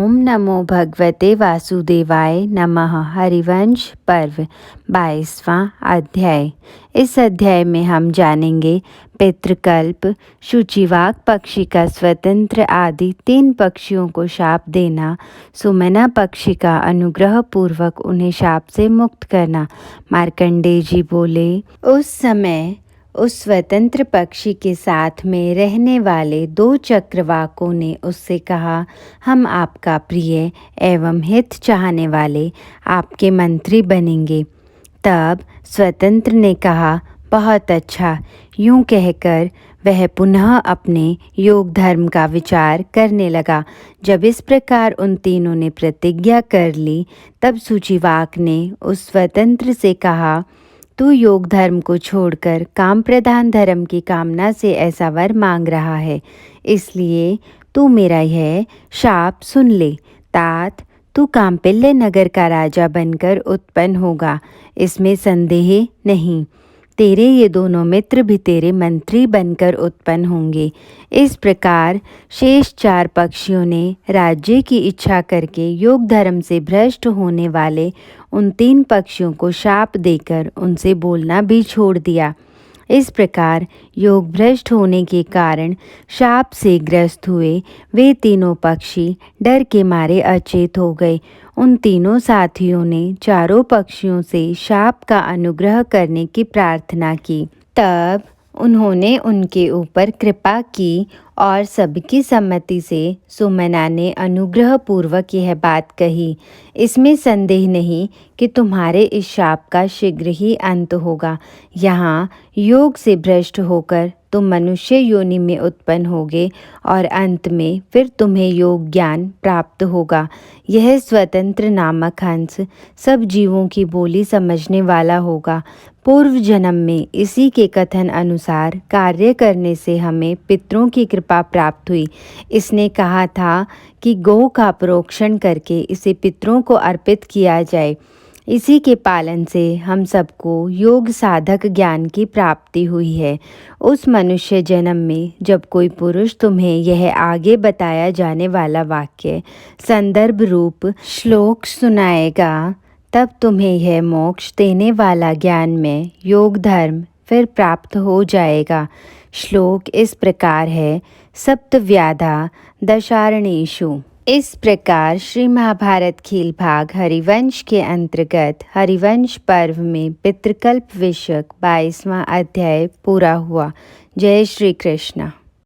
ओम नमो भगवते वासुदेवाय नमः। हरिवंश पर्व 22वां अध्याय। इस अध्याय में हम जानेंगे पितृकल्प, शुचिवाक पक्षी का स्वतंत्र आदि 3 पक्षियों को शाप देना, सुमना पक्षी का अनुग्रह पूर्वक उन्हें शाप से मुक्त करना। मार्कंडेय जी बोले, उस समय उस स्वतंत्र पक्षी के साथ में रहने वाले 2 चक्रवाकों ने उससे कहा, हम आपका प्रिय एवं हित चाहने वाले आपके मंत्री बनेंगे। तब स्वतंत्र ने कहा, बहुत अच्छा। यूं कहकर वह पुनः अपने योग धर्म का विचार करने लगा। जब इस प्रकार उन तीनों ने प्रतिज्ञा कर ली, तब सूचिवाक ने उस स्वतंत्र से कहा, तू योग धर्म को छोड़कर काम प्रधान धर्म की कामना से ऐसा वर मांग रहा है, इसलिए तू मेरा यह शाप सुन ले। तात, तू काम्पिल्य नगर का राजा बनकर उत्पन्न होगा, इसमें संदेह नहीं। तेरे ये दोनों मित्र भी तेरे मंत्री बनकर उत्पन्न होंगे। इस प्रकार शेष 4 पक्षियों ने राज्य की इच्छा करके योग धर्म से भ्रष्ट होने वाले उन 3 पक्षियों को शाप देकर उनसे बोलना भी छोड़ दिया। इस प्रकार योग भ्रष्ट होने के कारण शाप से ग्रस्त हुए वे तीनों पक्षी डर के मारे अचेत हो गए। उन तीनों साथियों ने चारों पक्षियों से शाप का अनुग्रह करने की प्रार्थना की। तब उन्होंने उनके ऊपर कृपा की और सबकी सम्मति से सुमना ने अनुग्रह पूर्वक यह बात कही, इसमें संदेह नहीं कि तुम्हारे इस शाप का शीघ्र ही अंत होगा। यहाँ योग से भ्रष्ट होकर तुम मनुष्य योनि में उत्पन्न होगे और अंत में फिर तुम्हें योग ज्ञान प्राप्त होगा। यह स्वतंत्र नामक हंस सब जीवों की बोली समझने वाला होगा। पूर्व जन्म में इसी के कथन अनुसार कार्य करने से हमें पितरों की कृपा प्राप्त हुई। इसने कहा था कि गौ का प्रोक्षण करके इसे पितरों को अर्पित किया जाए। इसी के पालन से हम सबको योग साधक ज्ञान की प्राप्ति हुई है। उस मनुष्य जन्म में जब कोई पुरुष तुम्हें यह आगे बताया जाने वाला वाक्य संदर्भ रूप श्लोक सुनाएगा, तब तुम्हें यह मोक्ष देने वाला ज्ञान में योग धर्म फिर प्राप्त हो जाएगा। श्लोक इस प्रकार है, सप्तव्याधा दशारणेषु। इस प्रकार श्री महाभारत खेल भाग हरिवंश के अंतर्गत हरिवंश पर्व में पितृकल्प विषयक 22वां अध्याय पूरा हुआ। जय श्री कृष्ण।